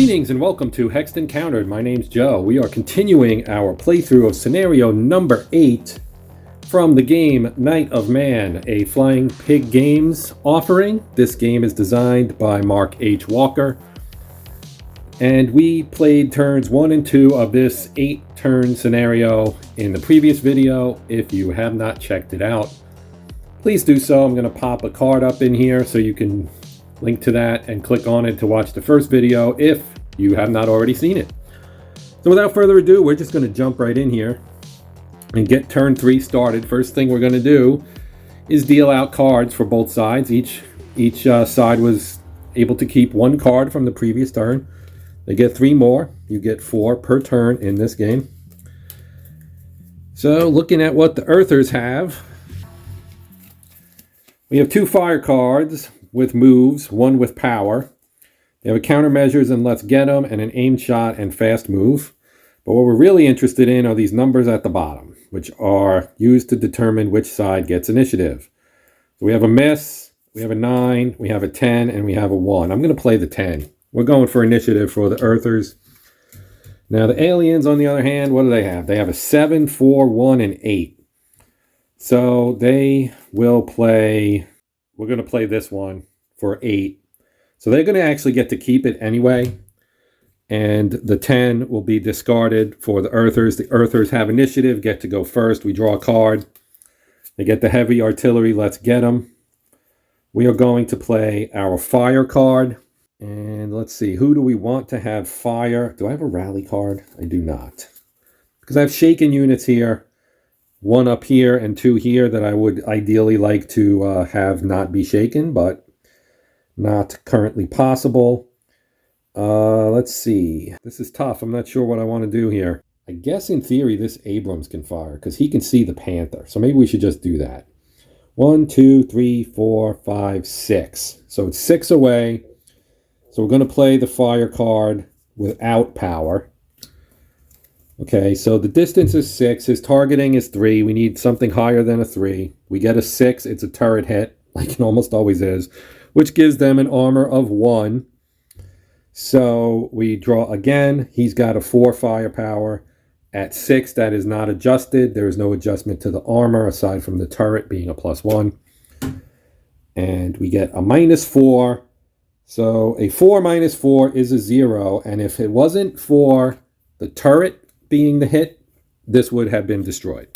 Greetings and welcome to Hexed Encountered. My name's Joe. We are continuing our playthrough of scenario number 8 from the game Night of Man, a Flying Pig Games offering. This game is designed by Mark H. Walker. And we played turns 1 and 2 of this 8-turn scenario in the previous video. If you have not checked it out, please do so. I'm going to pop a card up in here so you can link to that and click on it to watch the first video if you have not already seen it. So without further ado, we're just going to jump right in here and get turn 3 started. First thing we're going to do is deal out cards for both sides. Each side was able to keep 1 card from the previous turn. They get 3 more. You get 4 per turn in this game. So looking at what the Earthers have, we have 2 fire cards with moves, 1 with power. They have a countermeasures and let's get them, and an aim shot and fast move. But what we're really interested in are these numbers at the bottom, which are used to determine which side gets initiative. So we have a miss, we have a 9, we have a 10, and we have a 1. I'm going to play the 10. We're going for initiative for the Earthers. Now the aliens, on the other hand, what do they have? They have a 7, 4, 1, and 8. So they will play... We're going to play this one for 8. So they're going to actually get to keep it anyway. And the 10 will be discarded for the Earthers. The Earthers have initiative, get to go first. We draw a card. They get the heavy artillery. Let's get them. We are going to play our fire card. And let's see, who do we want to have fire? Do I have a rally card? I do not. Because I have shaken units here. 1 up here and 2 here that I would ideally like to have not be shaken, but not currently possible. Let's see. This is tough. I'm not sure what I want to do here. I guess in theory this Abrams can fire because he can see the Panther. So maybe we should just do that. 1, 2, 3, 4, 5, 6. So it's 6 away. So we're going to play the fire card without power. Okay, so the distance is 6. His targeting is 3. We need something higher than a 3. We get a 6. It's a turret hit, like it almost always is, which gives them an armor of 1. So we draw again. He's got a 4 firepower. At 6, that is not adjusted. There is no adjustment to the armor aside from the turret being a +1. And we get a -4. So a 4 - 4 is a 0. And if it wasn't for the turret being the hit, this would have been destroyed.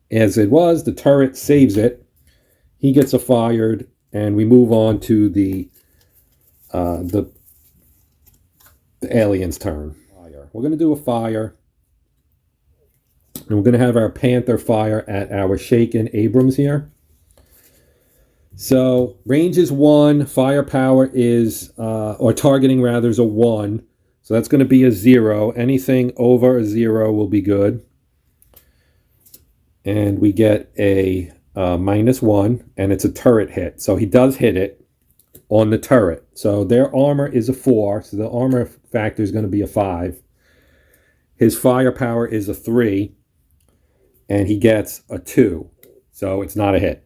As it was, the turret saves it. He gets a fired, and we move on to the alien's turn. We're going to do a fire, and we're going to have our Panther fire at our shaken Abrams here. So range is 1, firepower is, or targeting rather, is a 1. So that's going to be a 0. Anything over a 0 will be good. And we get a -1, and it's a turret hit. So he does hit it on the turret. So their armor is a 4, so the armor factor is going to be a 5. His firepower is a 3, and he gets a 2. So it's not a hit.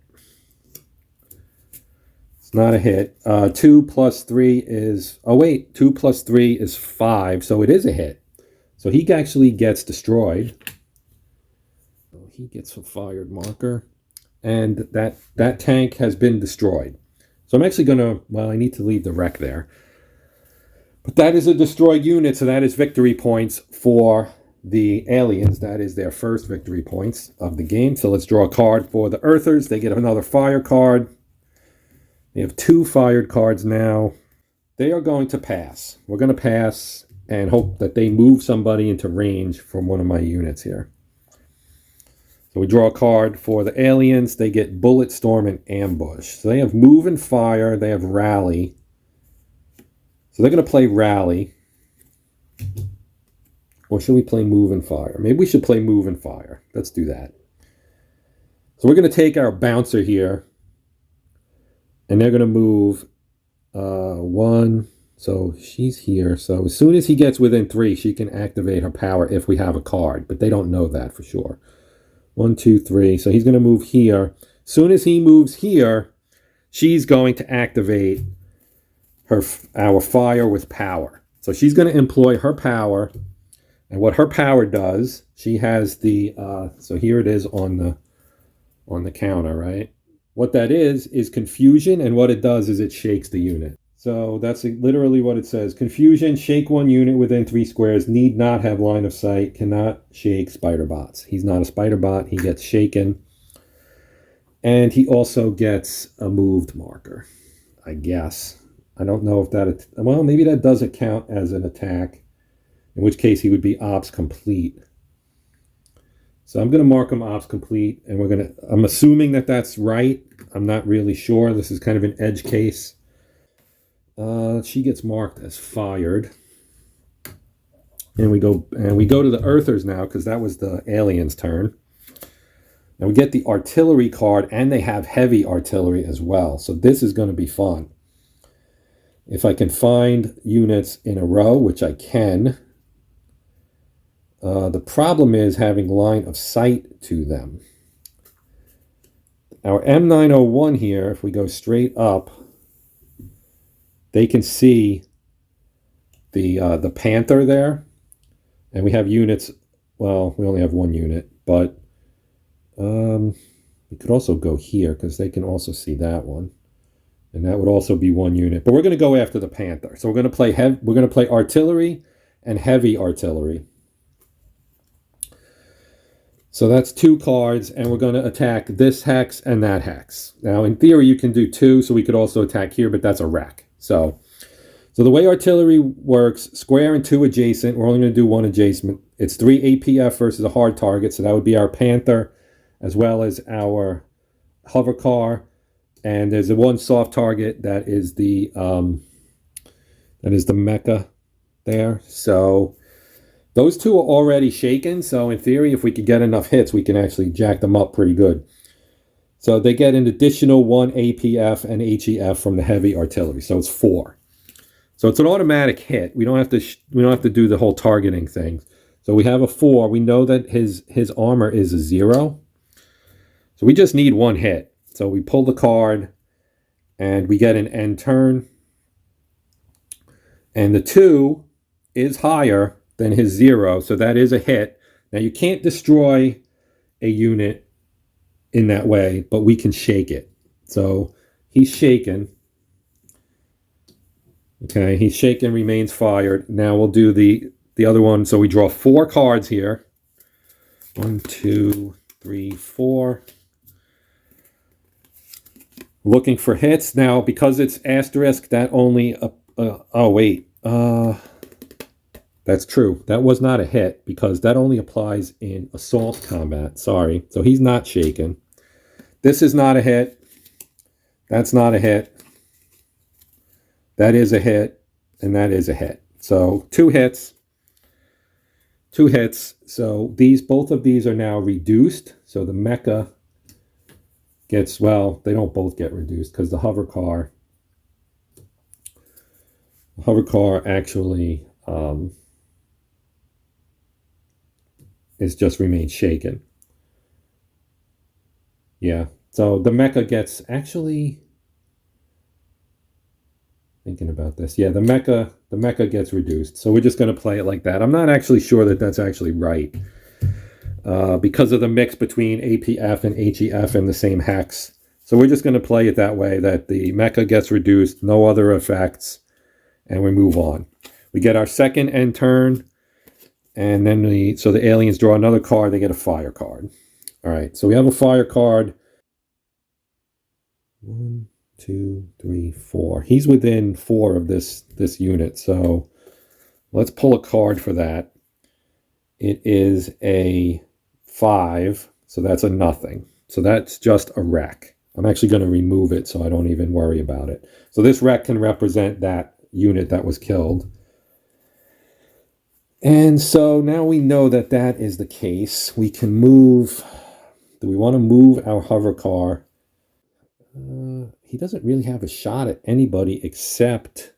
It's not a hit. 2 + 3 is... Oh, wait. 2 + 3 is 5, so it is a hit. So he actually gets destroyed. He gets a fired marker. And that tank has been destroyed. So I'm actually going to... Well, I need to leave the wreck there. But that is a destroyed unit, so that is victory points for the aliens. That is their first victory points of the game. So let's draw a card for the Earthers. They get another fire card. They have 2 fired cards now. They are going to pass. We're going to pass and hope that they move somebody into range from one of my units here. So we draw a card for the aliens. They get bullet, storm, and ambush. So they have move and fire. They have rally. So they're going to play rally. Or should we play move and fire? Maybe we should play move and fire. Let's do that. So we're going to take our bouncer here. And they're going to move 1. So she's here. So as soon as he gets within 3, she can activate her power if we have a card. But they don't know that for sure. 1, 2, 3. So he's going to move here. As soon as he moves here, she's going to activate our fire with power. So she's going to employ her power. And what her power does, she has the, so here it is on the counter, right? What that is confusion, and what it does is it shakes the unit. So that's literally what it says. Confusion, shake one unit within 3 squares, need not have line of sight, cannot shake spider bots. He's not a spider bot, he gets shaken. And he also gets a moved marker, I guess. I don't know if that, well, maybe that doesn't count as an attack, in which case he would be ops complete. So I'm going to mark him ops complete, and I'm assuming that that's right. I'm not really sure. This is kind of an edge case. She gets marked as fired. And we go to the Earthers now, because that was the aliens' turn. Now we get the artillery card, and they have heavy artillery as well. So this is going to be fun. If I can find units in a row, which I can. The problem is having line of sight to them. Our M901 here, if we go straight up, they can see the Panther there. And we have units, well, we only have one unit, but we could also go here because they can also see that one. And that would also be one unit. But we're going to go after the Panther. So we're going to play artillery and heavy artillery. So that's 2 cards, and we're going to attack this hex and that hex. Now, in theory, you can do 2, so we could also attack here, but that's a wreck. So the way artillery works, square and 2 adjacent. We're only going to do 1 adjacent. It's 3 APF versus a hard target, so that would be our Panther as well as our hover car. And there's a 1 soft target that is the mecha there. So those 2 are already shaken, so in theory, if we could get enough hits, we can actually jack them up pretty good. So they get an additional 1 APF and HEF from the heavy artillery, so it's 4. So it's an automatic hit. We don't have to do the whole targeting thing. So we have a 4. We know that his armor is a 0. So we just need 1 hit. So we pull the card, and we get an end turn. And the 2 is higher than his 0, so that is a hit. Now you can't destroy a unit in that way, but we can shake it. So he's shaken. Okay, he's shaken, remains fired. Now we'll do the other one. So we draw 4 cards here. 1, 2, 3, 4. Looking for hits. Now, because it's asterisk, that only... oh, wait. That's true. That was not a hit because that only applies in assault combat. Sorry. So he's not shaken. This is not a hit. That's not a hit. That is a hit. And that is a hit. So 2 hits. 2 hits. So both of these are now reduced. So the mecha gets, well, they don't both get reduced because the hover car actually is just remains shaken. Yeah. So the mecha gets, actually thinking about this. Yeah, the mecha gets reduced. So we're just going to play it like that. I'm not actually sure that that's actually right. Because of the mix between APF and HEF in the same hex. So we're just going to play it that way, that the mecha gets reduced, no other effects, and we move on. We get our second end turn, and then so the aliens draw another card, they get a fire card. All right, so we have a fire card. 1, 2, 3, 4. He's within 4 of this unit, so let's pull a card for that. It is a 5, so that's a nothing. So that's just a wreck. I'm actually going to remove it so I don't even worry about it. So this wreck can represent that unit that was killed. And so now we know that that is the case. We can move. Do we want to move our hover car? He doesn't really have a shot at anybody except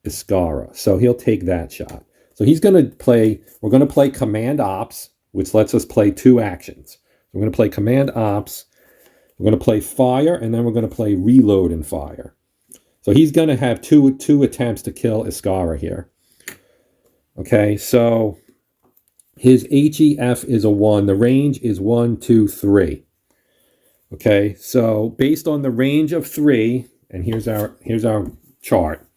Iskara. So he'll take that shot. So he's going to play, we're going to play Command Ops, which lets us play 2 actions. We're going to play Command Ops, we're going to play Fire, and then we're going to play Reload and Fire. So he's going to have two attempts to kill Iskara here. Okay, so his HEF is a 1. The range is 1, 2, 3. Okay, so based on the range of 3, and here's our chart.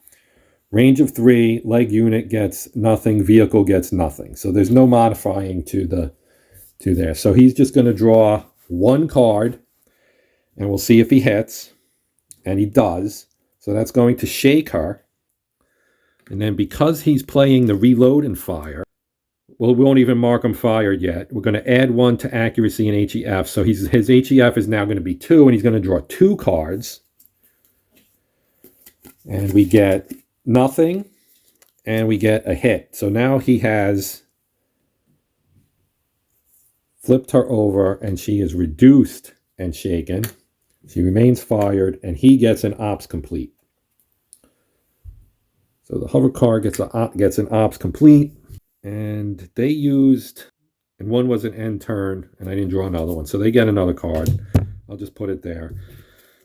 Range of 3, leg unit gets nothing, vehicle gets nothing. So there's no modifying to there. So he's just going to draw one card, and we'll see if he hits. And he does. So that's going to shake her. And then because he's playing the reload and fire, well, we won't even mark him fired yet. We're going to add 1 to accuracy and HEF. So his HEF is now going to be 2, and he's going to draw 2 cards. And we get nothing, and we get a hit. So now he has flipped her over, and she is reduced and shaken. She remains fired, and he gets an ops complete. So the hover card gets an ops complete, and they used, and one was an end turn, and I didn't draw another one, so they get another card. I'll just put it there.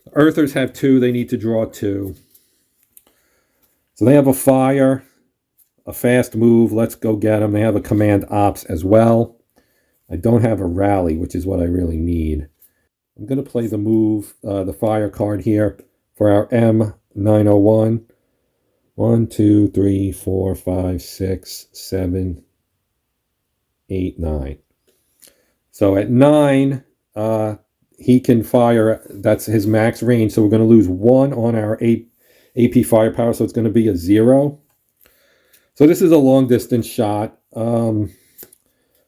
The Earthers have 2. They need to draw 2. So they have a fire, a fast move. Let's go get them. They have a command ops as well. I don't have a rally, which is what I really need. I'm going to play the move, the fire card here for our M901. 1, 2, 3, 4, 5, 6, 7, 8, 9. So at 9, he can fire. That's his max range. So we're going to lose 1 on our AP firepower. So it's going to be a 0. So this is a long distance shot. But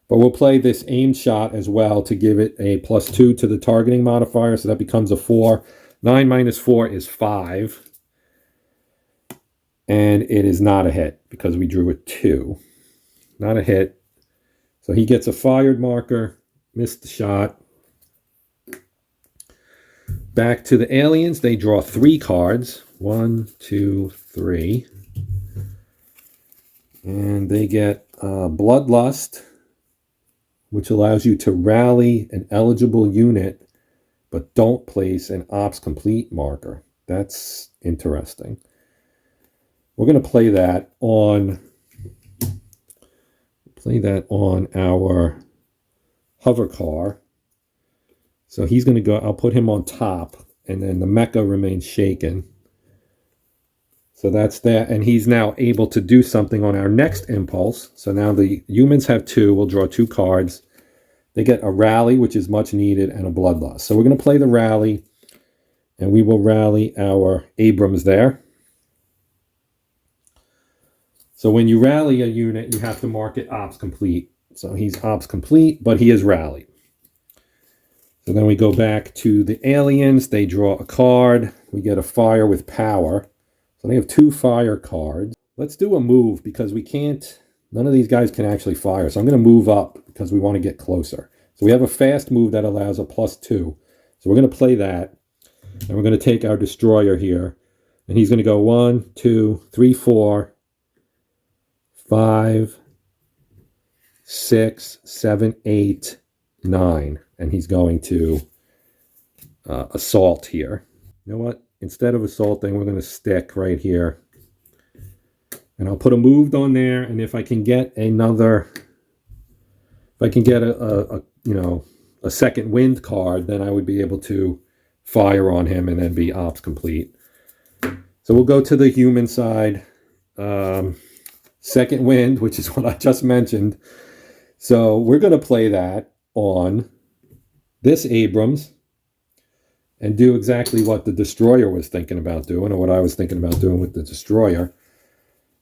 we'll play this aimed shot as well to give it a +2 to the targeting modifier. So that becomes a 4. 9 minus 4 is 5. And it is not a hit because we drew a 2. Not a hit. So he gets a fired marker. Missed the shot. Back to the aliens. They draw 3 cards. 1, 2, 3. And they get Bloodlust, which allows you to rally an eligible unit, but don't place an ops complete marker. That's interesting. We're going to play that on our hover car. So he's going to go, I'll put him on top, and then the mecha remains shaken. So that's that, and he's now able to do something on our next impulse. So now the humans have 2. We'll draw 2 cards. They get a rally, which is much needed, and a bloodlust. So we're going to play the rally, and we will rally our Abrams there. So when you rally a unit, you have to mark it ops complete. So he's ops complete, but he is rallied. So then we go back to the aliens. They draw a card. We get a fire with power. So they have 2 fire cards. Let's do a move because we can't, none of these guys can actually fire. So I'm going to move up because we want to get closer. So we have a fast move that allows a +2. So we're going to play that. And we're going to take our destroyer here. And he's going to go 1, 2, 3, 4, 5, 6, 7, 8, 9. And he's going to assault here. You know what? Instead of assaulting, we're going to stick right here. And I'll put a moved on there. And if I can get another, if I can get a second wind card, then I would be able to fire on him and then be ops complete. So we'll go to the human side. Second wind, which is what I just mentioned. So we're going to play that on this Abrams and do exactly what the destroyer was thinking about doing, or what I was thinking about doing with the destroyer.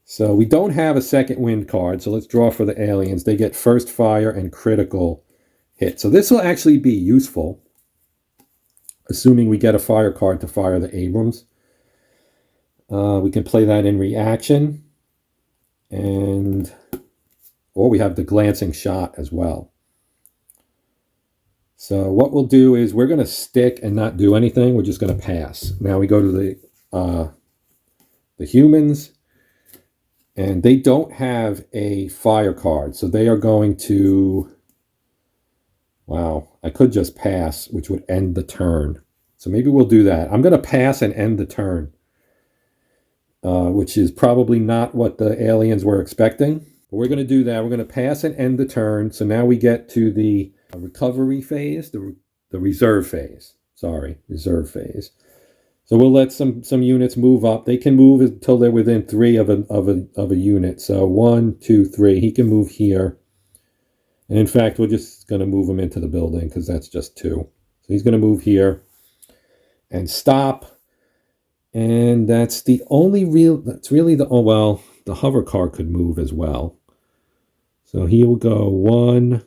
So we don't have a second wind card, so let's draw for the aliens. They get first fire and critical hit. So this will actually be useful, assuming we get a fire card to fire the Abrams. We can play that in reaction. Or we have the glancing shot as well. So what we'll do is we're going to stick and not do anything. We're just going to pass. Now we go to the humans, and they don't have a fire card. So they are going to, wow, I could just pass, which would end the turn. So maybe we'll do that. I'm going to pass and end the turn. Which is probably not what the aliens were expecting. But we're going to do that. We're going to pass and end the turn. So now we get to the recovery phase, the reserve phase. Sorry, reserve phase. So we'll let some units move up. They can move until they're within 3 of a unit. So 1, 2, 3. He can move here. And in fact, we're just going to move him into the building because that's just 2. So he's going to move here and stop. And that's the only really the, oh, well, the hover car could move as well. So he will go 1,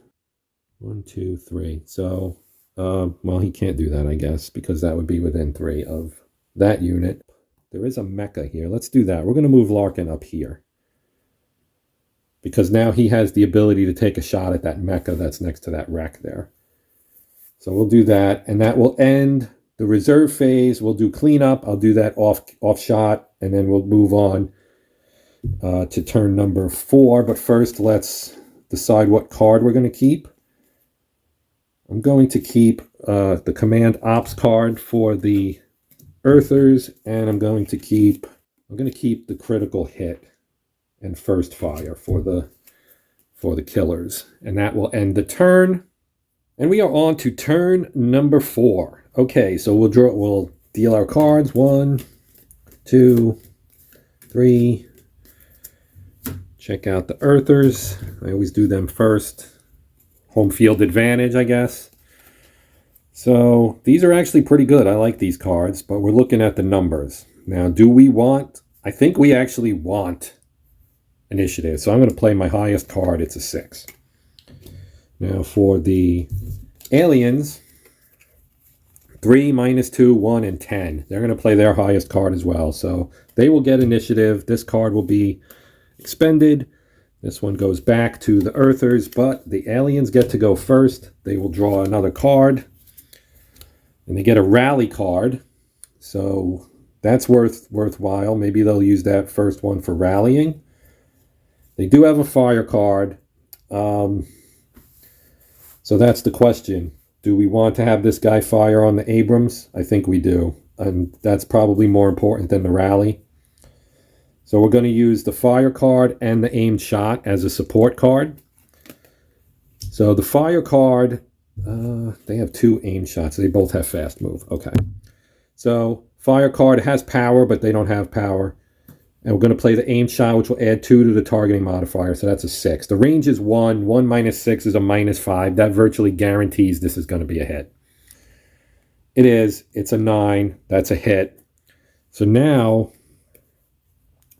2, 3. So, well, he can't do that, I guess, because that would be within 3 of that unit. There is a mecha here. Let's do that. We're going to move Larkin up here, because now he has the ability to take a shot at that mecha that's next to that wreck there. So we'll do that, and that will end the reserve phase. We'll do cleanup. I'll do that off shot, and then we'll move on to turn number 4. But first, let's decide what card we're going to keep. I'm going to keep the Command Ops card for the Earthers, and I'm going to keep the critical hit and first fire for the killers, and that will end the turn. And we are on to turn number 4. Okay, so we'll deal our cards. 1, 2, 3. Check out the Earthers. I always do them first. Home field advantage, I guess. So these are actually pretty good. I like these cards, but we're looking at the numbers. Now, do we want... I think we actually want initiative. So I'm going to play my highest card. It's a 6. Now for the aliens, 3, -2, 1, and 10. They're going to play their highest card as well. So they will get initiative. This card will be expended. This one goes back to the Earthers, but the aliens get to go first. They will draw another card, and they get a rally card. So that's worthwhile. Maybe they'll use that first one for rallying. They do have a fire card. So that's the question. Do we want to have this guy fire on the Abrams? I think we do. And that's probably more important than the rally. So we're going to use the fire card and the aimed shot as a support card. So the fire card, they have 2 aimed shots. They both have fast move. Okay. So fire card has power, but they don't have power. And we're going to play the aimed shot, which will add 2 to the targeting modifier. So that's a 6. The range is 1. 1 -6 is a -5. That virtually guarantees this is going to be a hit. It is. It's a 9. That's a hit. So now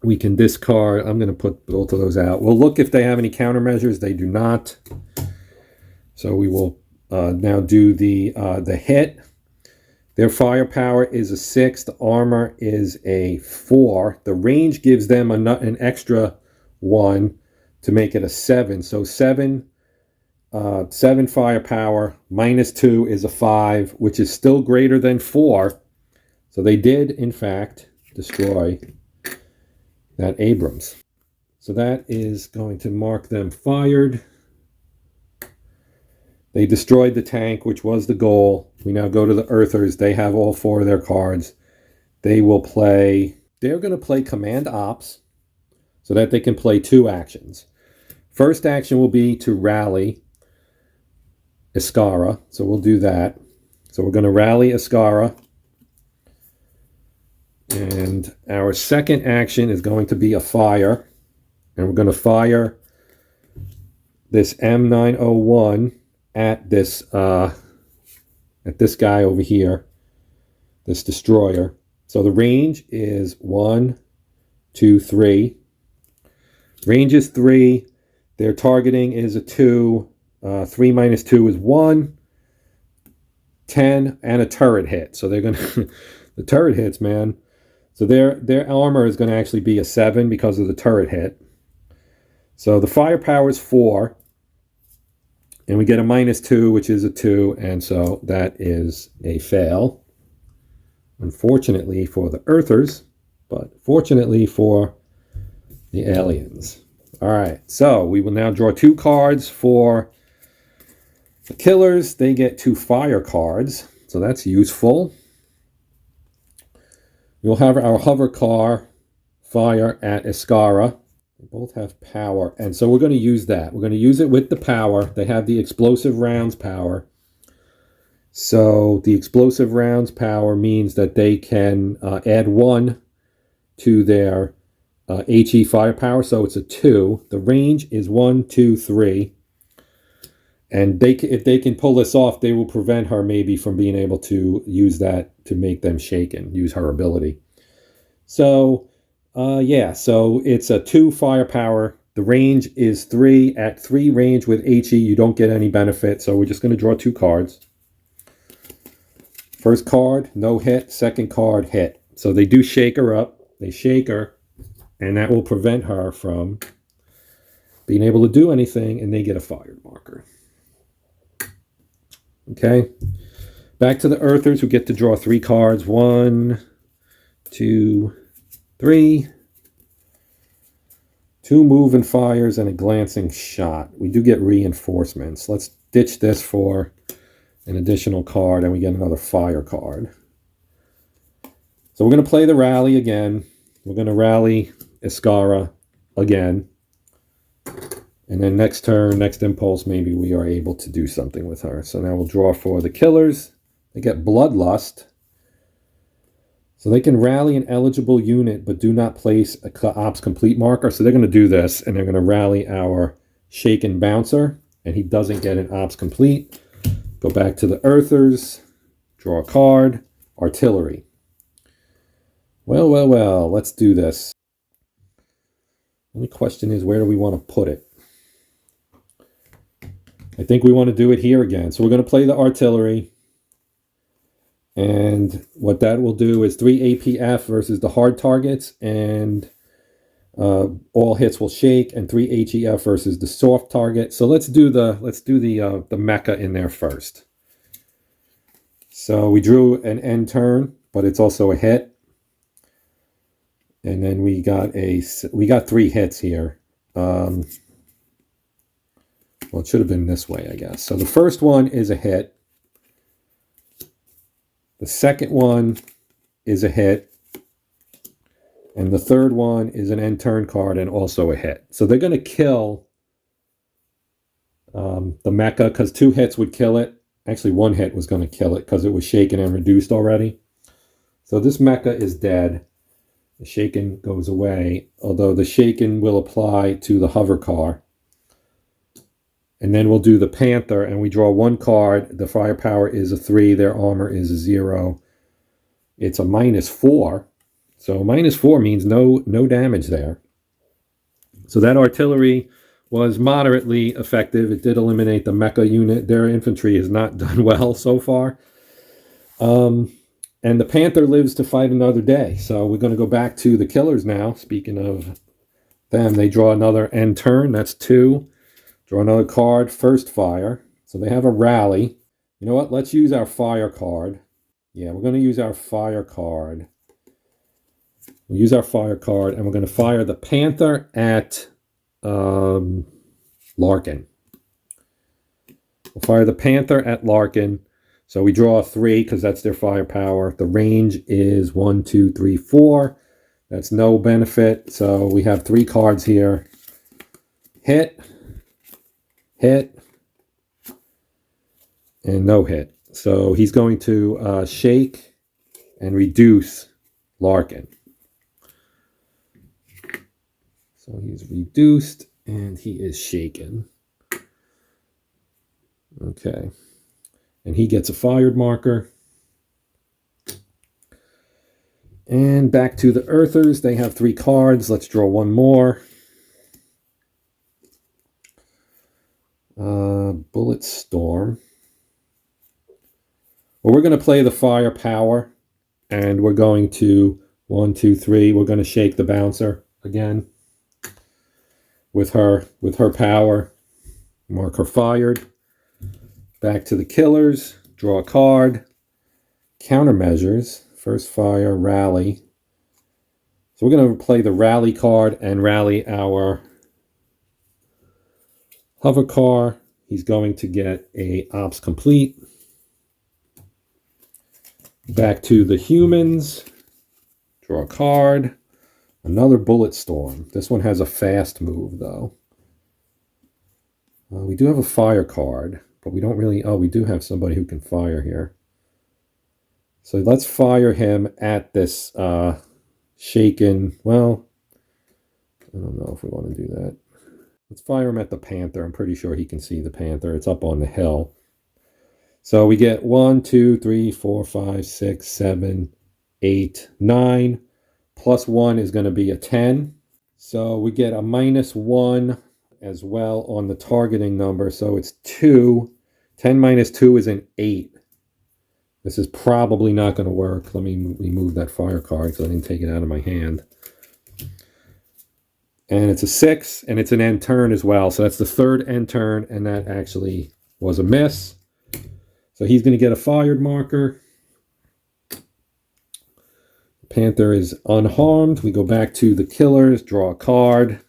we can discard. I'm going to put both of those out. We'll look if they have any countermeasures. They do not. So we will now do the hit. Their firepower is a 6. The armor is a 4. The range gives them an extra 1 to make it a 7. So 7 firepower -2 is a 5, which is still greater than 4. So they did, in fact, destroy that Abrams. So that is going to mark them fired. They destroyed the tank, which was the goal. We now go to the Earthers. They have all 4 of their cards. They're going to play Command Ops so that they can play 2 actions. First action will be to rally Iskara. So we'll do that. So we're going to rally Iskara. And our second action is going to be a fire. And we're going to fire this M901 at this guy over here, this destroyer. So the range is 1, 2, 3. Range is 3. Their targeting is a 2. 3 -2 is 1. 10 and a turret hit. So they're gonna the turret hits, man. So their armor is going to actually be a 7 because of the turret hit. So the firepower is 4. And we get a -2, which is a 2. And so that is a fail. Unfortunately for the Earthers, but fortunately for the aliens. All right. So we will now draw 2 cards for the killers. They get 2 fire cards. So that's useful. We'll have our hover car fire at Iskara. They both have power, and so we're going to use that. We're going to use it with the power. They have the explosive rounds power. So the explosive rounds power means that they can add 1 to their HE firepower, so it's a 2. The range is 1, 2, 3. And if they can pull this off, they will prevent her maybe from being able to use that to make them shaken, use her ability. So, yeah, so it's a 2 firepower. The range is 3. At 3 range with HE, you don't get any benefit, so we're just going to draw 2 cards. First card, no hit. Second card, hit. So they do shake her up. They shake her, and that will prevent her from being able to do anything, and they get a fired marker. Okay, back to the Earthers, who get to draw 3 cards. 1, 2, 3. 2 moving fires and a glancing shot. We do get reinforcements. Let's ditch this for an additional card, and we get another fire card. So we're going to play the rally again. We're going to rally Iskara again. And then next turn, next impulse, maybe we are able to do something with her. So now we'll draw for the killers. They get Bloodlust. So they can rally an eligible unit, but do not place a ops complete marker. So they're going to do this, and they're going to rally our Shaken Bouncer, and he doesn't get an ops complete. Go back to the Earthers, draw a card, Artillery. Well, well, well, let's do this. Only question is, where do we want to put it? I think we want to do it here again. So we're going to play the Artillery. And what that will do is 3 APF versus the hard targets, and all hits will shake, and 3 HEF versus the soft target. So let's do the mecha in there first. So we drew an end turn, but it's also a hit. And then we got 3 hits here. Well, it should have been this way, I guess. So the first one is a hit. The second one is a hit. And the third one is an end turn card and also a hit. So they're going to kill the mecha, because 2 hits would kill it. Actually, 1 hit was going to kill it because it was shaken and reduced already. So this mecha is dead. The shaken goes away, although the shaken will apply to the hover car. And then we'll do the Panther, and we draw 1 card. The firepower is a 3. Their armor is a 0. It's a -4. So -4 means no damage there. So that Artillery was moderately effective. It did eliminate the mecha unit. Their infantry has not done well so far. And the Panther lives to fight another day. So we're going to go back to the killers now. Speaking of them, they draw another end turn. That's 2. Draw another card, first fire. So they have a rally. You know what? Let's use our fire card. Yeah, we're going to use our fire card. We'll use our fire card, and we're going to fire the Panther at Larkin. We'll fire the Panther at Larkin. So we draw a 3 because that's their firepower. The range is 1, 2, 3, 4. That's no benefit. So we have 3 cards here. Hit. Hit, and no hit. So he's going to shake and reduce Larkin. So he's reduced, and he is shaken. Okay. And he gets a fired marker. And back to the Earthers. They have 3 cards. Let's draw 1 more. Bullet Storm. Well, we're going to play the firepower, and we're going to 1, 2, 3. We're going to shake the bouncer again with her power. Mark her fired. Back to the killers. Draw a card. Countermeasures. First fire, rally. So we're going to play the rally card and rally our hover car. He's going to get a ops complete. Back to the humans. Draw a card. Another bullet storm. This one has a fast move, though. We do have a fire card, but we don't really... Oh, we do have somebody who can fire here. So let's fire him at this shaken... Well, I don't know if we want to do that. Let's fire him at the panther. I'm pretty sure he can see the panther. It's up on the hill. So we get 1, 2, 3, 4, 5, 6, 7, 8, 9. Plus 1 is going to be a 10. So we get a -1 as well on the targeting number. So it's 2. 10 minus 2 is an 8. This is probably not going to work. Let me remove that fire card because I didn't take it out of my hand. And it's a 6, and it's an end turn as well. So that's the third end turn, and that actually was a miss. So he's going to get a fired marker. Panther is unharmed. We go back to the killers, draw a card,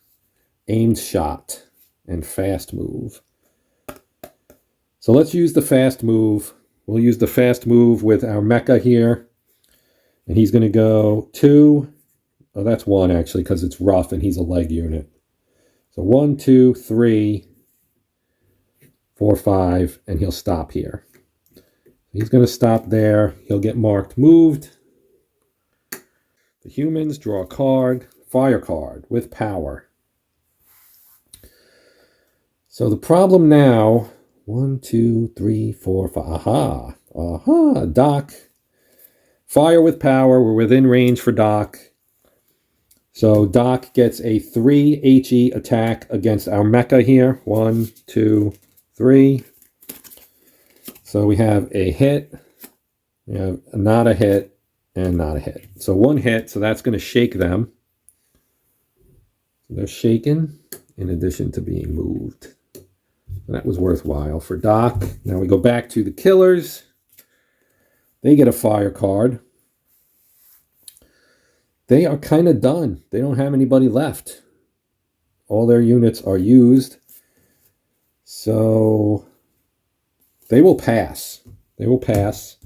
aimed shot, and fast move. So let's use the fast move. We'll use the fast move with our mecha here. And he's going to go 2. Oh, that's 1 actually, because it's rough and he's a leg unit. So 1, 2, 3, 4, 5, and he'll stop here. He's going to stop there. He'll get marked moved. The humans draw a card, fire card with power. So the problem now, 1, 2, 3, 4, 5. Aha, aha, Doc. Fire with power. We're within range for Doc. So Doc gets a 3 HE attack against our mecha here. 1, 2, 3. So we have a hit. We have not a hit. And not a hit. So 1 hit, so that's going to shake them. They're shaken in addition to being moved. That was worthwhile for Doc. Now we go back to the killers. They get a fire card. They are kind of done. They don't have anybody left. All their units are used. So they will pass. They will pass.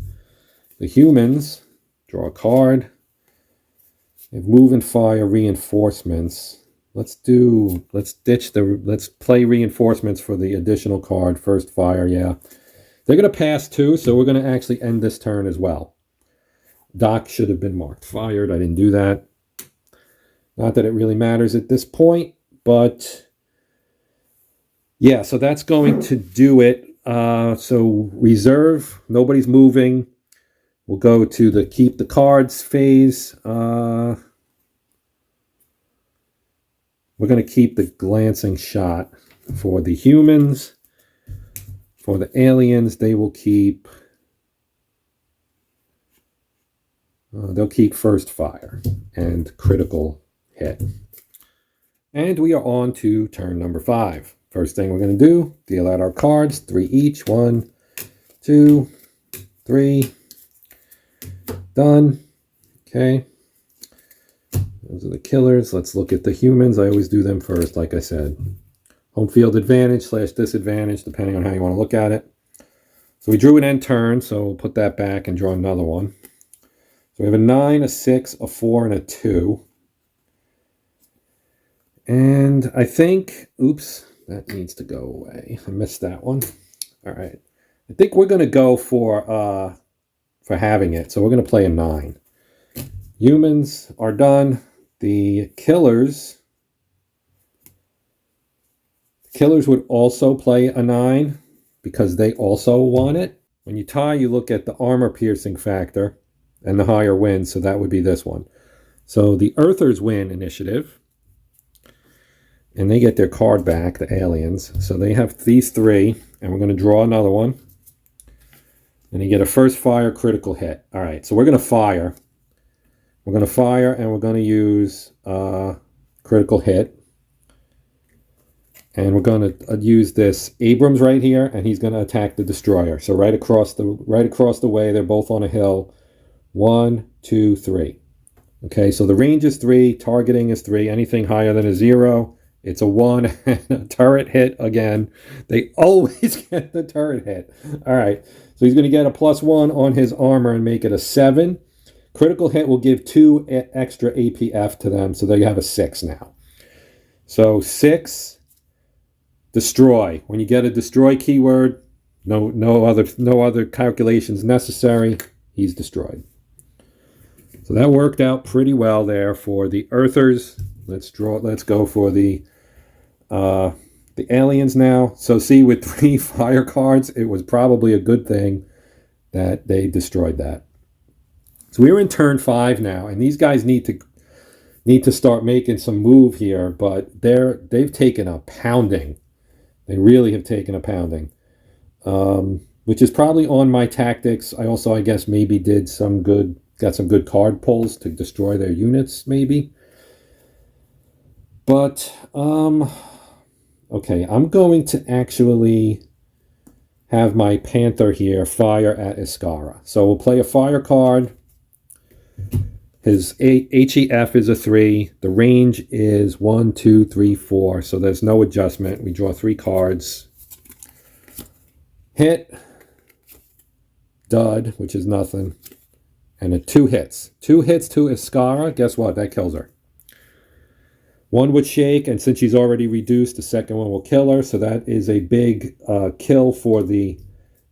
The humans... Draw a card. They have move and fire reinforcements. Let's play reinforcements for the additional card. First fire, yeah. They're going to pass too, so we're going to actually end this turn as well. Doc should have been marked fired. I didn't do that. Not that it really matters at this point, but yeah, so that's going to do it. So reserve, nobody's moving. We'll go to the keep the cards phase. We're going to keep the glancing shot for the humans. For the aliens, they will keep... they'll keep first fire and critical hit. And we are on to turn number 5. First thing we're going to do, deal out our cards. 3 each. 1, 2, 3... Done. Okay. Those are the killers. Let's look at the humans. I always do them first, like I said. Home field advantage / disadvantage, depending on how you want to look at it. So we drew an end turn, so we'll put that back and draw another one. So we have a 9, a 6, a 4, and a 2. And I think, oops, that needs to go away. I missed that one. All right. I think we're going to go for having it. So we're going to play a 9. Humans are done. The killers would also play a 9 because they also want it. When you tie, you look at the armor piercing factor and the higher win. So that would be this one. So the Earthers win initiative. And they get their card back, the aliens. So they have these 3. And we're going to draw another one. And you get a first fire critical hit. All right, so we're going to fire. We're going to fire, and we're going to use critical hit. And we're going to use this Abrams right here, and he's going to attack the destroyer. So right across the way, they're both on a hill. 1, 2, 3. Okay, so the range is 3, targeting is 3. Anything higher than a 0, it's a 1 and a turret hit again. They always get the turret hit. All right. So he's going to get a +1 on his armor and make it a 7. Critical hit will give 2 extra APF to them, so they have a 6 now. So 6, destroy. When you get a destroy keyword, no other calculations necessary. He's destroyed. So that worked out pretty well there for the Earthers. Let's go for the aliens now. So see, with 3 fire cards, it was probably a good thing that they destroyed that. So we're in turn 5 now, and these guys need to start making some move here, but they've taken a pounding. They really have taken a pounding, which is probably on my tactics. I also, I guess, maybe got some good card pulls to destroy their units, maybe. But okay, I'm going to actually have my Panther here fire at Iskara. So we'll play a fire card. His HEF is a 3. The range is 1, 2, 3, 4. So there's no adjustment. We draw 3 cards. Hit. Dud, which is nothing. And a 2 hits. 2 hits to Iskara. Guess what? That kills her. 1 would shake, and since she's already reduced, the second one will kill her. So that is a big kill for the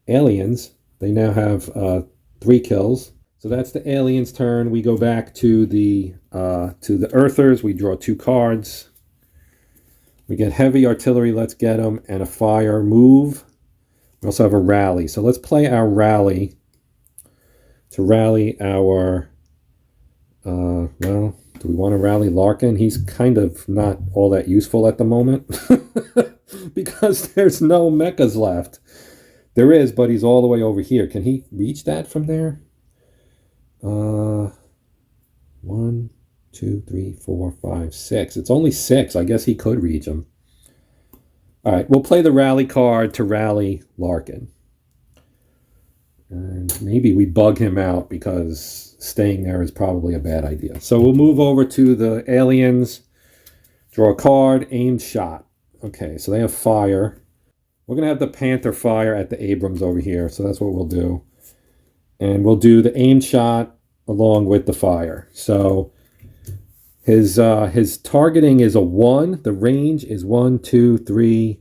aliens. They now have 3 kills. So that's the aliens' turn. We go back to the Earthers. We draw 2 cards. We get heavy artillery, let's get them, and a fire move. We also have a rally. So let's play our rally to rally our, well, do we want to rally Larkin? He's kind of not all that useful at the moment because there's no mechas left. There is, but he's all the way over here. Can he reach that from there? 1, 2, 3, 4, 5, 6. It's only 6. I guess he could reach him. All right, we'll play the rally card to rally Larkin. And maybe we bug him out because staying there is probably a bad idea. So we'll move over to the aliens. Draw a card, aimed shot. Okay, so they have fire. We're going to have the Panther fire at the Abrams over here. So that's what we'll do. And we'll do the aimed shot along with the fire. So his targeting is a 1. The range is 1, 2, 3,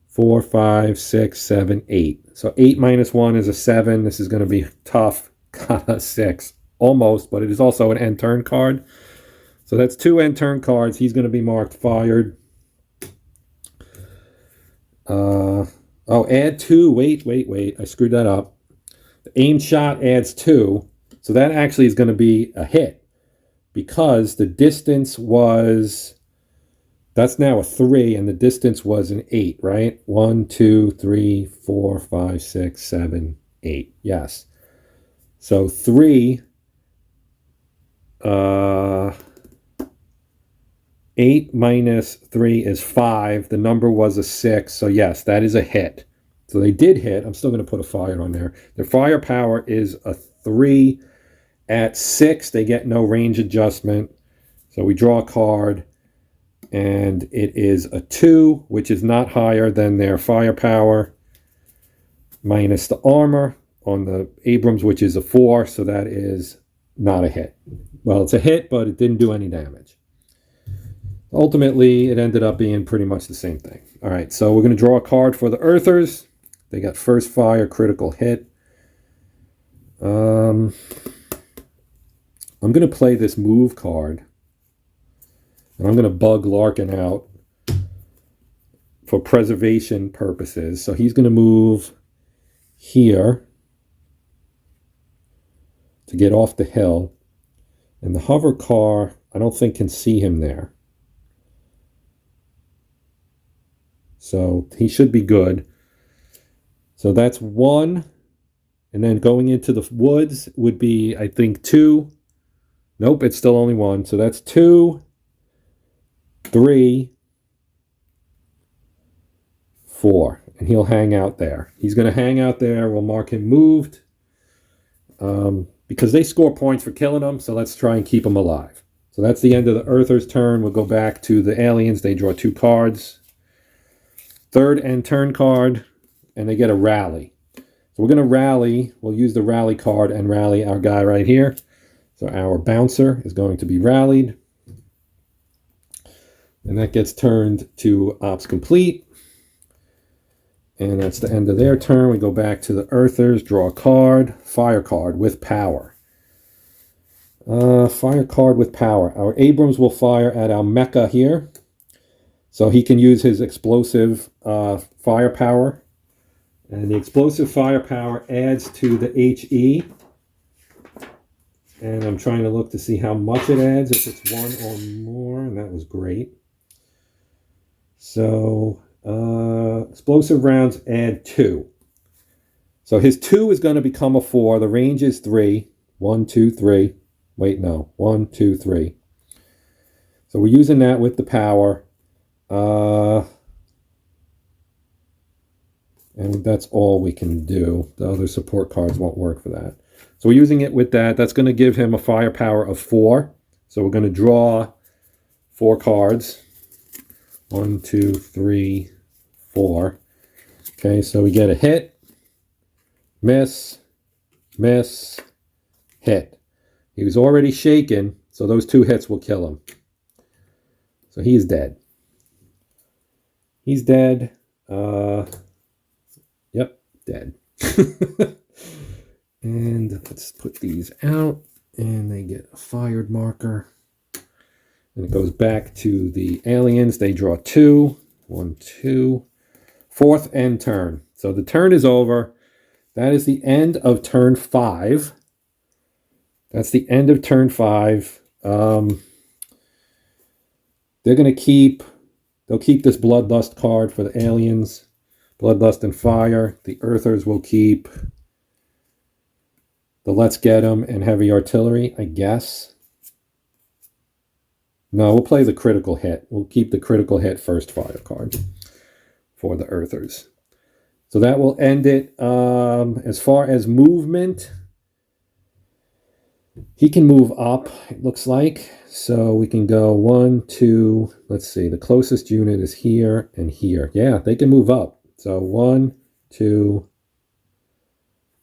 4, 5, 6, 7, 8. So 8 minus 1 is a 7. This is going to be tough. Got a 6. Almost, but it is also an end turn card. So that's 2 end turn cards. He's going to be marked fired. Oh, add 2. Wait. I screwed that up. The aimed shot adds 2. So that actually is going to be a hit because the distance was, that's now a 3 and the distance was an 8, right? 1, 2, 3, 4, 5, 6, 7, 8. Yes. So 3, 8 minus 3 is 5. The number was a 6. So yes, that is a hit. So they did hit. I'm still going to put a fire on there. Their firepower is a 3. At 6, they get no range adjustment. So we draw a card, and it is a 2, which is not higher than their firepower, minus the armor on the Abrams, which is a 4. So that is not a hit. Well, it's a hit, but it didn't do any damage. Ultimately, it ended up being pretty much the same thing. All right, so we're going to draw a card for the Earthers. They got first fire, critical hit. I'm going to play this move card. And I'm going to bug Larkin out for preservation purposes. So he's going to move here to get off the hill. And the hover car, I don't think can see him there. So he should be good. So that's 1. And then going into the woods would be, I think, 2. Nope, it's still only 1. So that's 2, 3, 4. And he'll hang out there. He's going to hang out there. We'll mark him moved. Because they score points for killing him. So let's try and keep him alive. So that's the end of the Earthers' turn. We'll go back to the aliens. They draw 2 cards. Third end turn card. And they get a rally. So we're going to rally. We'll use the rally card and rally our guy right here. So our bouncer is going to be rallied. And that gets turned to ops complete. And that's the end of their turn. We go back to the Earthers, draw a card, fire card with power. Fire card with power. Our Abrams will fire at our mecha here. So he can use his explosive firepower. And the explosive firepower adds to the HE. And I'm trying to look to see how much it adds, if it's one or more. And that was great. So explosive rounds add 2. So his 2 is going to become a 4. The range is 3. 1, 2, 3. Wait, no. 1, 2, 3. So we're using that with the power. And that's all we can do. The other support cards won't work for that. So we're using it with that. That's going to give him a firepower of 4. So we're going to draw 4 cards. 1, 2, 3, 4. Okay, so we get a hit, miss, miss, hit. He was already shaken, so those 2 hits will kill him. So he's dead. He's dead. Yep, dead. And let's put these out, and they get a fired marker. And it goes back to the aliens. They draw 2. 1, 2. 4th end turn. So the turn is over. That is the end of turn 5. That's the end of turn 5. They're going to keep... They'll keep this Bloodlust card for the aliens. Bloodlust and Fire. The Earthers will keep the Let's Get 'em and Heavy Artillery, I guess. No, we'll play the critical hit. We'll keep the critical hit first fire card for the Earthers. So that will end it. As far as movement, he can move up, it looks like. So we can go 1, 2, let's see. The closest unit is here and here. Yeah, they can move up. So 1, 2,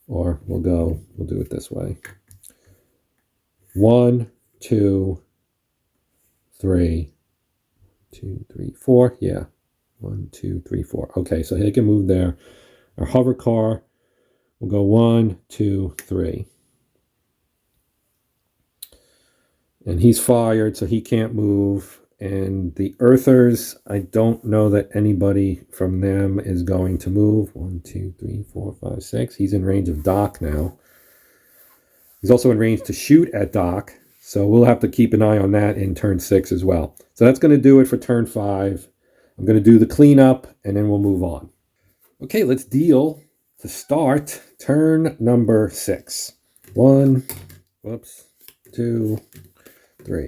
or we'll do it this way. 1, 2, 3, 2, 3, 4. Yeah. 1, 2, 3, 4. Okay, so he can move there. Our hover car will go 1, 2, 3. And he's fired, so he can't move. And the Earthers, I don't know that anybody from them is going to move. 1, 2, 3, 4, 5, 6. He's in range of Doc now. He's also in range to shoot at Doc. So we'll have to keep an eye on that in turn 6 as well. So that's going to do it for turn 5. I'm going to do the cleanup, and then we'll move on. Okay, let's deal to start turn number 6. 1, 2, 3.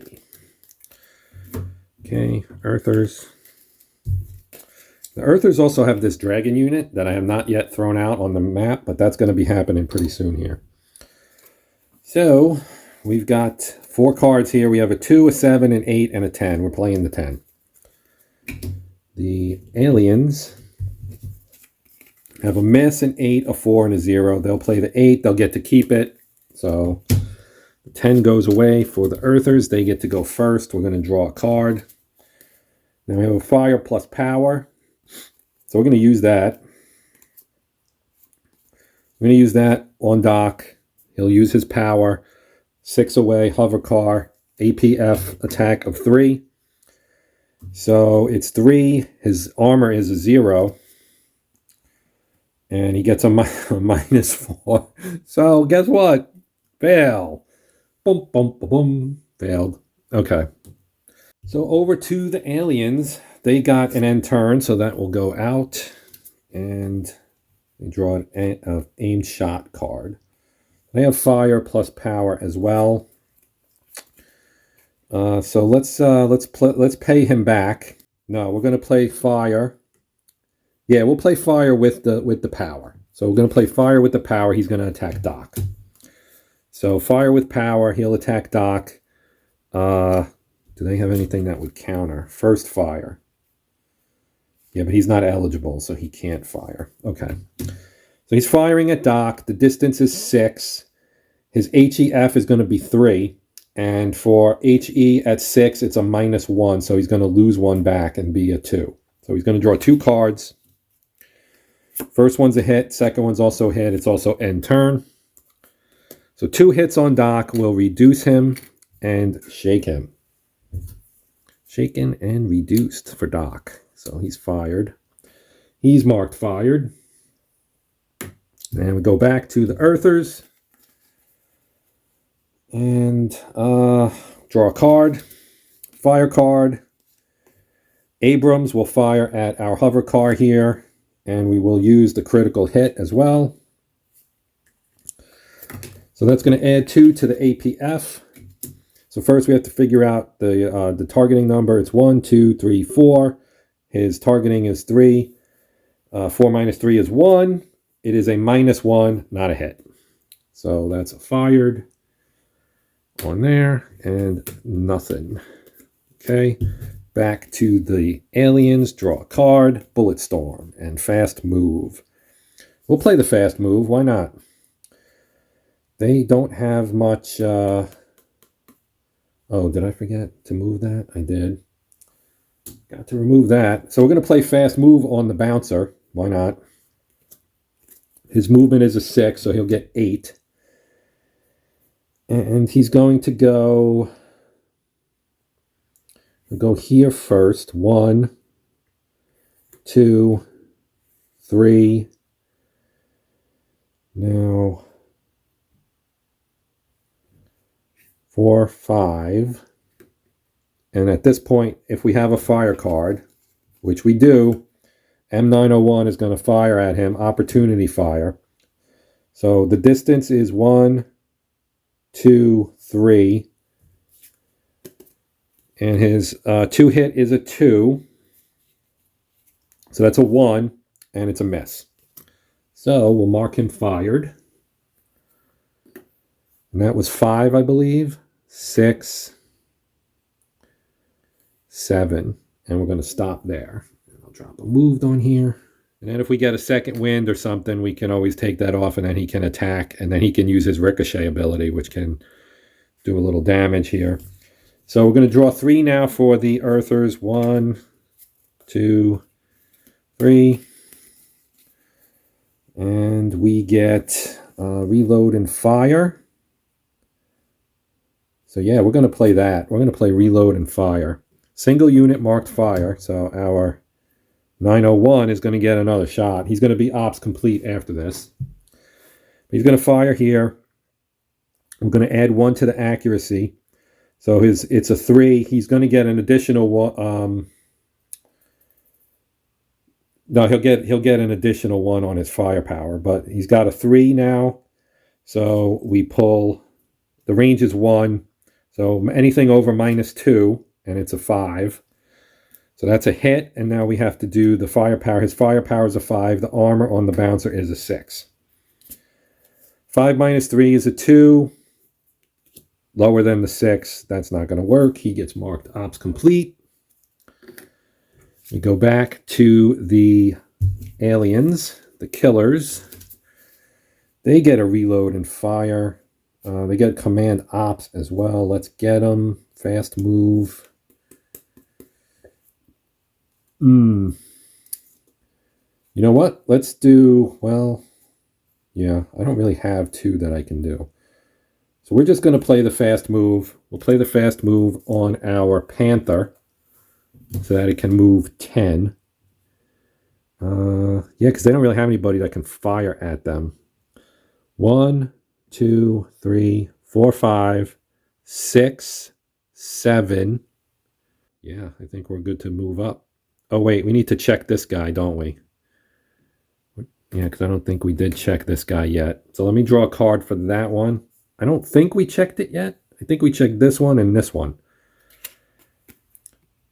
Okay, Earthers. The Earthers also have this dragon unit that I have not yet thrown out on the map, but that's going to be happening pretty soon here. So we've got 4 cards here. We have a 2, a 7, an 8, and a 10. We're playing the 10. The aliens have a miss, an 8, a 4, and a 0. They'll play the 8. They'll get to keep it. So the 10 goes away for the Earthers. They get to go first. We're going to draw a card. Now we have a fire plus power. So we're going to use that. We're going to use that on Doc. He'll use his power. 6 away, hover car, APF attack of 3. So it's 3. His armor is a 0. And he gets a minus 4. So guess what? Fail. Boom, boom, boom, boom. Failed. Okay. So over to the aliens. They got an end turn, so that will go out. And they draw an aimed shot card. They have fire plus power as well. So let's pay him back. No, we're going to play fire. Yeah, we'll play fire with the power. So we're going to play fire with the power. He's going to attack Doc. So fire with power. He'll attack Doc. Do they have anything that would counter? First fire. Yeah, but he's not eligible, so he can't fire. Okay. So he's firing at Doc. The distance is 6. His HEF is going to be 3. And for HE at 6, it's a -1. So he's going to lose one back and be a 2. So he's going to draw 2 cards. First one's a hit. Second one's also a hit. It's also end turn. So 2 hits on Doc will reduce him and shake him. Shaken and reduced for Doc. So he's fired. He's marked fired. And we go back to the Earthers. And draw a card. Fire card. Abrams will fire at our hover car here. And we will use the critical hit as well. So that's going to add 2 to the APF. So first we have to figure out the targeting number. It's 1, 2, 3, 4. His targeting is 3. 4 minus 3 is 1. It is a -1, not a hit. So that's fired on there and nothing. Okay, back to the aliens. Draw a card, Bullet Storm, and Fast Move. We'll play the Fast Move. Why not? They don't have much... Oh, did I forget to move that? I did. Got to remove that. So we're going to play Fast Move on the Bouncer. Why not? His movement is a 6, so he'll get 8. And he's going to go here first. 1, 2, 3. Now 4, 5. And at this point, if we have a fire card, which we do, M901 is going to fire at him, opportunity fire. So the distance is 1, 2, 3. And his 2 hit is a 2. So that's a 1, and it's a miss. So we'll mark him fired. And that was 5, I believe. 6, 7. And we're going to stop there. I'll drop a moved on here. And then if we get a second wind or something, we can always take that off, and then he can attack. And then he can use his ricochet ability, which can do a little damage here. So we're going to draw 3 now for the Earthers. 1, 2, 3. And we get reload and fire. So yeah, we're going to play that. We're going to play reload and fire. Single unit marked fire. So our 901 is going to get another shot. He's going to be ops complete after this. He's going to fire here. We're going to add 1 to the accuracy. So it's a 3. He's going to get an additional 1. No, he'll get an additional 1 on his firepower, but he's got a 3 now. So we pull. The range is 1. So anything over -2, and it's a 5. So that's a hit, and now we have to do the firepower. His firepower is a 5. The armor on the Bouncer is a 6. 5 minus 3 is a 2. Lower than the 6. That's not going to work. He gets marked ops complete. We go back to the aliens, the killers. They get a reload and fire. They get command ops as well. Let's get them. Fast move. You know what? Let's do, well, yeah, I don't really have 2 that I can do. So we're just going to play the fast move. We'll play the fast move on our Panther so that it can move 10. Yeah, because they don't really have anybody that can fire at them. 1, 2, 3, 4, 5, 6, 7. Yeah, I think we're good to move up. Oh, wait, we need to check this guy, don't we? Yeah, because I don't think we did check this guy yet. So let me draw a card for that one. I don't think we checked it yet. I think we checked this one and this one.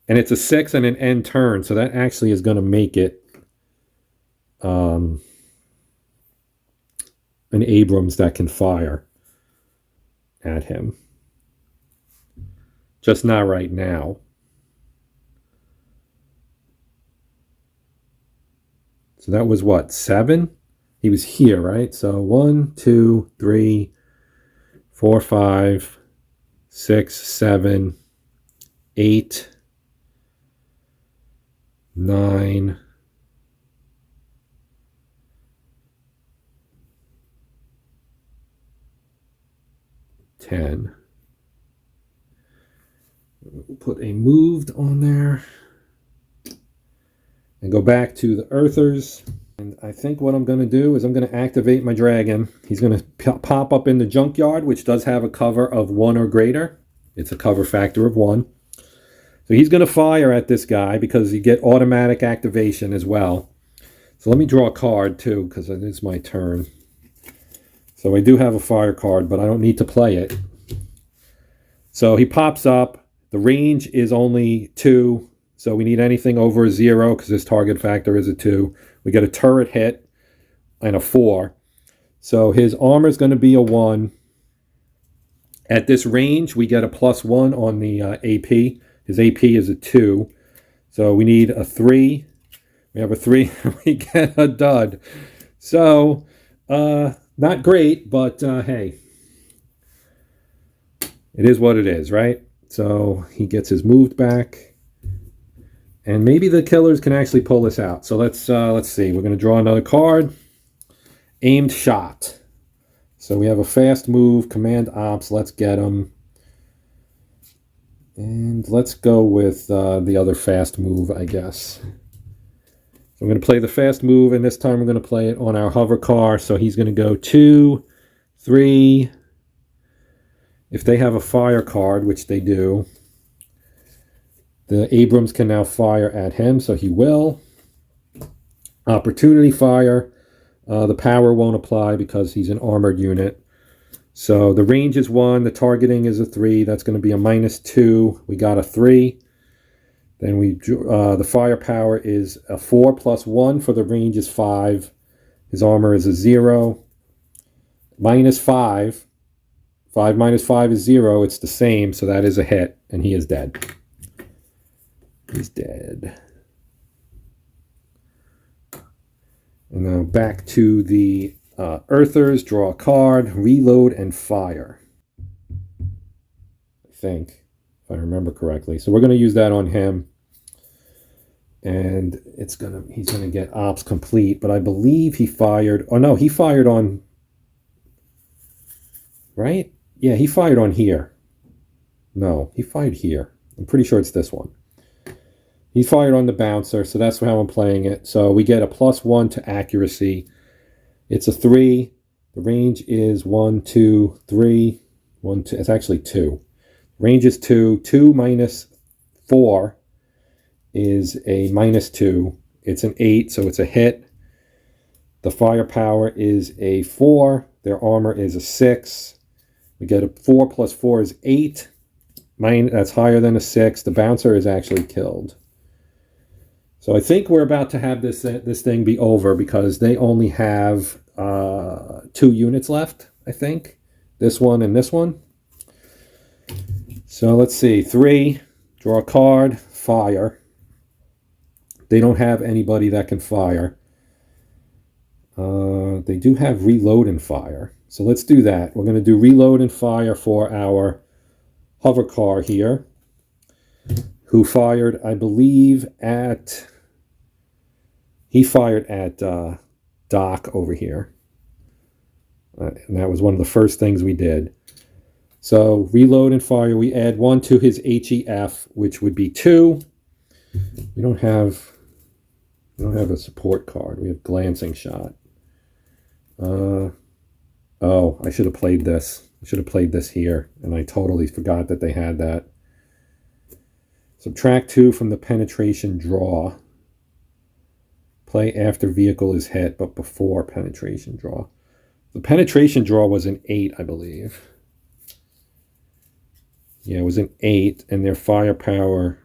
And it's a 6 and an end turn, so that actually is going to make it an Abrams that can fire at him. Just not right now. So that was what, 7? He was here, right? So 1, 2, 3, 4, 5, 6, 7, 8, 9, 10. We'll put a moved on there and go back to the Earthers. And I think what I'm going to do is I'm going to activate my dragon. He's going to pop up in the junkyard, which does have a cover of 1 or greater. It's a cover factor of 1. So he's going to fire at this guy because you get automatic activation as well. So let me draw a card too, because it is my turn. So I do have a fire card, but I don't need to play it. So he pops up. The range is only 2. So we need anything over a 0 because his target factor is a 2. We get a turret hit and a 4. So his armor is going to be a 1. At this range, we get a +1 on the AP. His AP is a 2. So we need a 3. We have a 3. We get a dud. So, not great, but hey. It is what it is, right? So he gets his moved back. And maybe the killers can actually pull this out. So let's see. We're going to draw another card. Aimed shot. So we have a fast move, command ops. Let's get him. And let's go with the other fast move, I guess. So I'm going to play the fast move, and this time we're going to play it on our hover car. So he's going to go 2, 3. If they have a fire card, which they do, the Abrams can now fire at him, so he will. Opportunity fire. The power won't apply because he's an armored unit. So the range is 1. The targeting is a 3. That's going to be a -2. We got a 3. Then the firepower is a 4 + 1 for the range is 5. His armor is a 0. -5. 5 minus 5 is 0. It's the same, so that is a hit, and he is dead. He's dead. And now back to the Earthers. Draw a card, reload, and fire. I think, if I remember correctly. So we're going to use that on him. And he's going to get ops complete. But I believe he fired... Oh, no, he fired on... Right? Yeah, he fired on here. No, he fired here. I'm pretty sure it's this one. He fired on the bouncer, so that's how I'm playing it. So we get a +1 to accuracy. It's a 3. The range is 1, 2, 3. 1, 2. It's actually 2. Range is 2. 2 minus 4 is a -2. It's an 8, so it's a hit. The firepower is a 4. Their armor is a 6. We get a 4 + 4 is 8. That's higher than a 6. The bouncer is actually killed. So I think we're about to have this thing be over because they only have 2 units left, I think. This one and this one. So let's see. 3, draw a card, fire. They don't have anybody that can fire. They do have reload and fire. So let's do that. We're going to do reload and fire for our hover car here, who fired, I believe, he fired at Doc over here. And that was one of the first things we did. So reload and fire, we add 1 to his HEF, which would be 2. We don't have a support card. We have glancing shot. Oh, I should have played this. I should have played this here, and I totally forgot that they had that. Subtract 2 from the penetration draw. Play after vehicle is hit, but before penetration draw. The penetration draw was an 8, I believe. Yeah, it was an 8, and their firepower...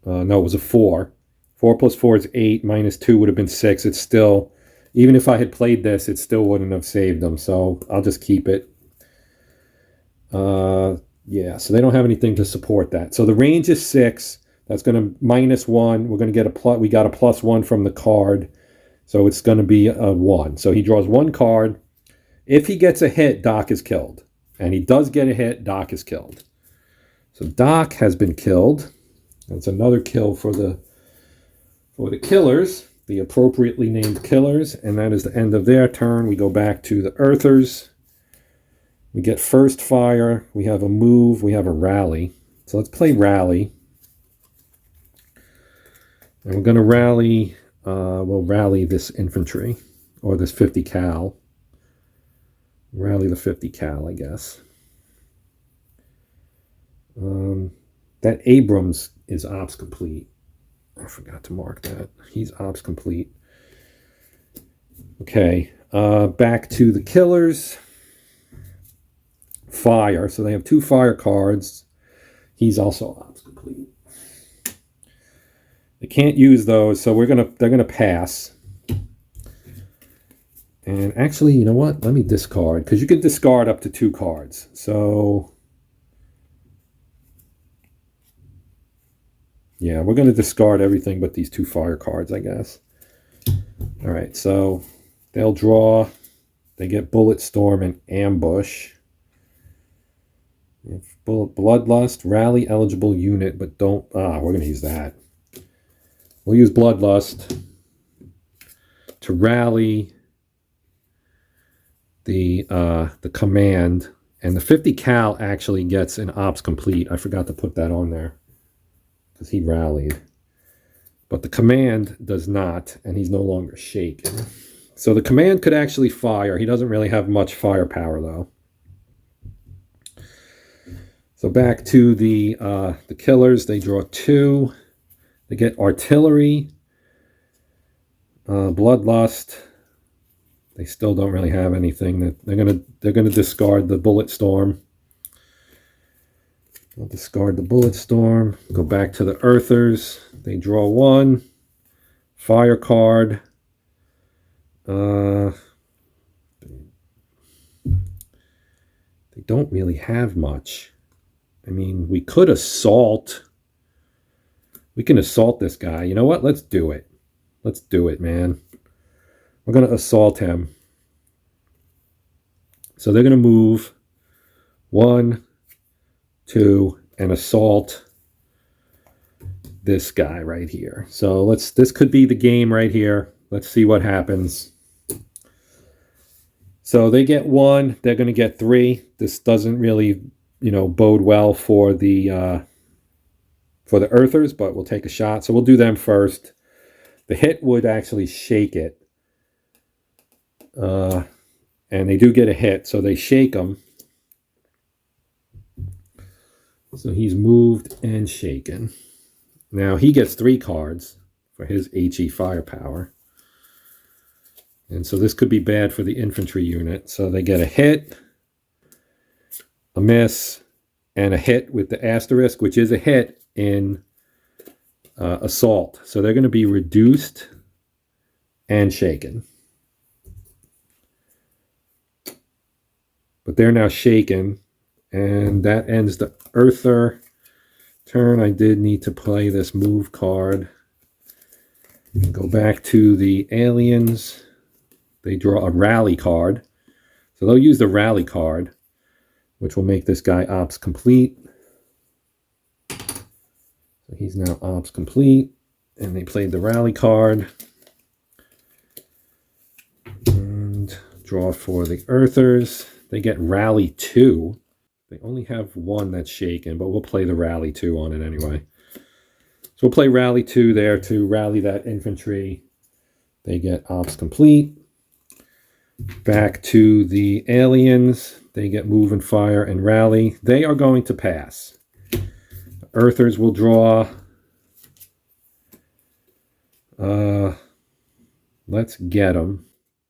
no, it was a 4. 4 + 4 is 8, -2 would have been 6. It's still... Even if I had played this, it still wouldn't have saved them, so I'll just keep it. Yeah, so they don't have anything to support that. So the range is 6. That's going to -1. We're going to get we got a +1 from the card, so it's going to be a 1. So he draws 1 card. If he gets a hit, Doc is killed, And he does get a hit. Doc is killed. So Doc has been killed. That's another kill for the killers, the appropriately named killers. And that is the end of their turn. We go back to the Earthers. We get first fire. We have a move. We have a rally. So let's play rally. And we're going to rally, we'll rally this infantry, or this 50 cal. Rally the 50 cal, I guess. That Abrams is ops complete. I forgot to mark that. He's ops complete. Okay, back to the killers. Fire, so they have 2 fire cards. He's also ops complete. They can't use those, so they're gonna pass. And actually, you know what? Let me discard, because you can discard up to 2 cards. So yeah, we're gonna discard everything but these 2 fire cards, I guess. All right, so they'll draw. They get Bullet Storm and Ambush. Bloodlust, rally eligible unit, but don't. We're gonna use that. We'll use Bloodlust to rally the command, and the 50 cal actually gets an ops complete. I forgot to put that on there because he rallied, but the command does not, and he's no longer shaken. So the command could actually fire. He doesn't really have much firepower though. So back to the killers. They draw 2. They get artillery, bloodlust. They still don't really have anything. That they're gonna discard the bullet storm. They'll discard the bullet storm. Go back to the earthers. They draw 1 fire card. They don't really have much. I mean, we could assault. We can assault this guy. You know what? Let's do it. Let's do it, man. We're going to assault him. So they're going to move 1, 2, and assault this guy right here. So this could be the game right here. Let's see what happens. So they get 1. They're going to get 3. This doesn't really, bode well for the earthers, but we'll take a shot. So we'll do them first. The hit would actually shake it. And they do get a hit, so they shake him. So he's moved and shaken. Now he gets 3 cards for his HE firepower. And so this could be bad for the infantry unit. So they get a hit, a miss, and a hit with the asterisk, which is a hit in assault. So they're going to be reduced and shaken. But they're now shaken, and that ends the earther turn. I did need to play this move card. Go back to the aliens. They draw a rally card. So they'll use the rally card, which will make this guy ops complete. So he's now ops complete, and they played the rally card. And draw for the earthers. They get rally 2. They only have 1 that's shaken, but we'll play the rally 2 on it anyway. So we'll play rally 2 there to rally that infantry. They get ops complete. Back to the aliens. They get move and fire and rally. They are going to pass. The earthers will draw. Let's get them.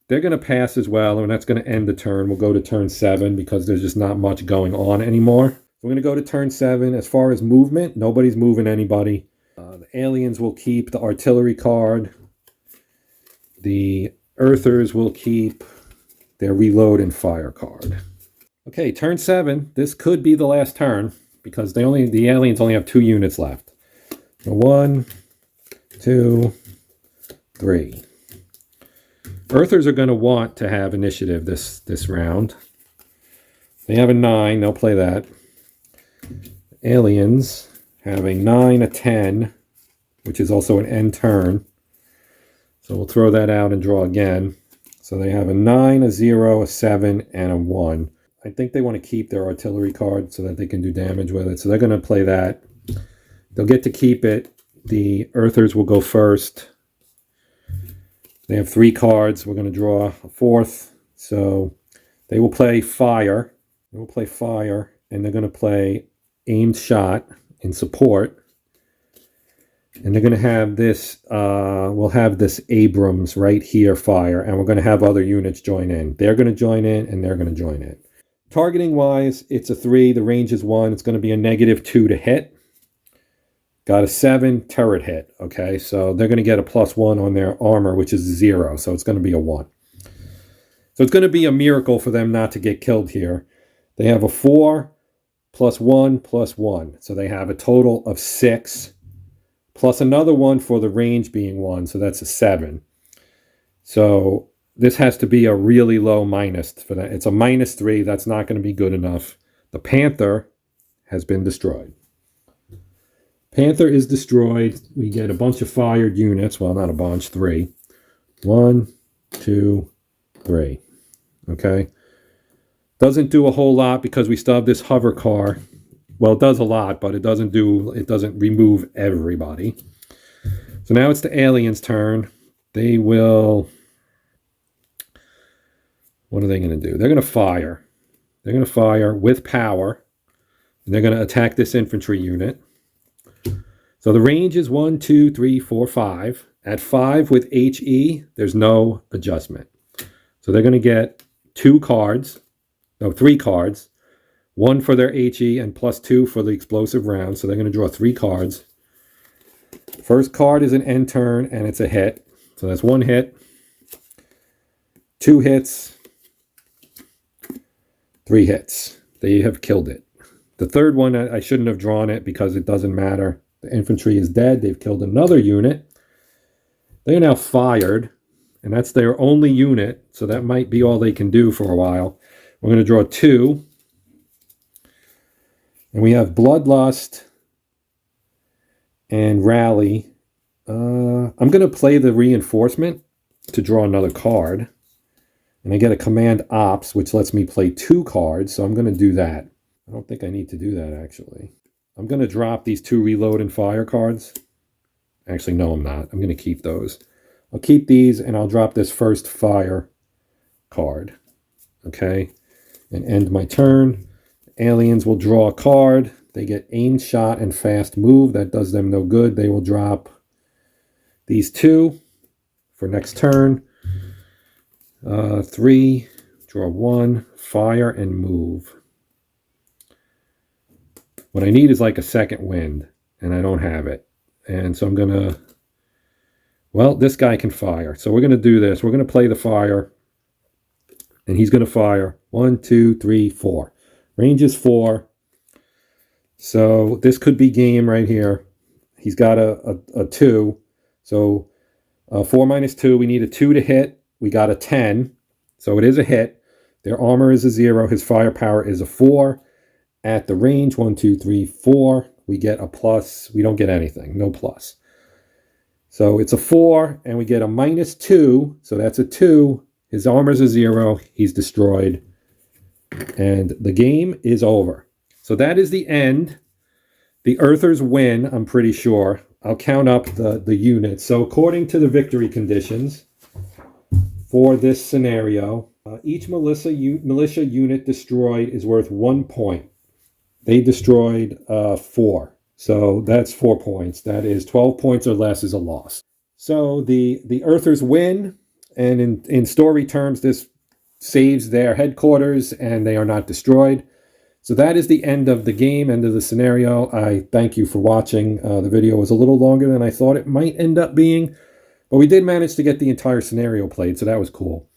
They're going to pass as well, and that's going to end the turn. We'll go to turn 7 because there's just not much going on anymore. We're going to go to turn 7. As far as movement, nobody's moving anybody. The aliens will keep the artillery card. The earthers will keep their reload and fire card. Okay, turn 7. This could be the last turn because the aliens only have 2 units left. So 1, 2, 3. Earthers are going to want to have initiative this round. They have a 9. They'll play that. Aliens have a 9, a 10, which is also an end turn. So we'll throw that out and draw again. So they have a 9, a 0, a 7, and a 1. I think they want to keep their artillery card so that they can do damage with it. So they're going to play that. They'll get to keep it. The Earthers will go first. They have 3 cards. We're going to draw a 4th. So they will play fire. They will play fire, and they're going to play aimed shot in support. And they're going to have this, we'll have this Abrams right here fire, and we're going to have other units join in. They're going to join in, and they're going to join in. Targeting wise, it's a 3. The range is 1. It's going to be a -2 to hit. Got a 7 turret hit. Okay, so they're going to get a +1 on their armor, which is 0. So it's going to be a 1. So it's going to be a miracle for them not to get killed here. They have a 4 +1 +1. So they have a total of 6. Plus another 1 for the range being 1. So that's a 7. So this has to be a really low minus for that. It's a -3. That's not going to be good enough. The Panther has been destroyed. Panther is destroyed. We get a bunch of fired units. Well, not a bunch. 3. 1, 2, 3. Okay. Doesn't do a whole lot because we still have this hover car. Well, it does a lot, but it doesn't remove everybody. So now it's the aliens' turn. They will... What are they going to do? They're going to fire. They're going to fire with power. And they're going to attack this infantry unit. So the range is 1, 2, 3, 4, 5. At 5 with HE, there's no adjustment. So they're going to get 2 cards. No, 3 cards. 1 for their HE and +2 for the explosive round. So they're going to draw 3 cards. First card is an end turn, and it's a hit. So that's 1 hit. 2 hits. 3 hits. They have killed it. The third one, I shouldn't have drawn it because it doesn't matter. The infantry is dead. They've killed another unit. They are now fired, and that's their only unit. So that might be all they can do for a while. We're going to draw 2. And we have Bloodlust and Rally. I'm going to play the reinforcement to draw another card. And I get a command ops, which lets me play 2 cards. So I'm going to do that. I don't think I need to do that, actually. I'm going to drop these 2 reload and fire cards. Actually, no, I'm not. I'm going to keep those. I'll keep these, and I'll drop this first fire card. Okay? And end my turn. Aliens will draw a card. They get aimed shot and fast move. That does them no good. They will drop these 2 for next turn. 3, draw 1, fire, and move. What I need is like a second wind, and I don't have it. And so I'm going to... Well, this guy can fire. So we're going to do this. We're going to play the fire, and he's going to fire. 1, 2, 3, 4. Range is 4. So this could be game right here. He's got a 2. So 4 minus 2, we need a 2 to hit. We got a 10. So it is a hit. Their armor is a 0. His firepower is a 4. At the range, 1, 2, 3, 4, we get a plus. We don't get anything. No plus. So it's a 4, and we get a -2. So that's a 2. His armor's a 0. He's destroyed. And the game is over. So that is the end. The Earthers win, I'm pretty sure. I'll count up the units. So according to the victory conditions for this scenario, each militia unit destroyed is worth 1 point. They destroyed 4. So that's 4 points. That is 12 points or less is a loss. So the Earthers win. And in story terms, this saves their headquarters and they are not destroyed. So that is the end of the game, end of the scenario. I thank you for watching. The video was a little longer than I thought it might end up being. But we did manage to get the entire scenario played, so that was cool.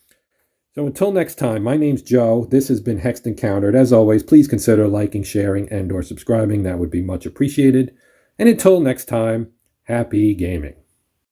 So until next time, my name's Joe. This has been Hexed Encountered. As always, please consider liking, sharing, and/or subscribing. That would be much appreciated. And until next time, happy gaming.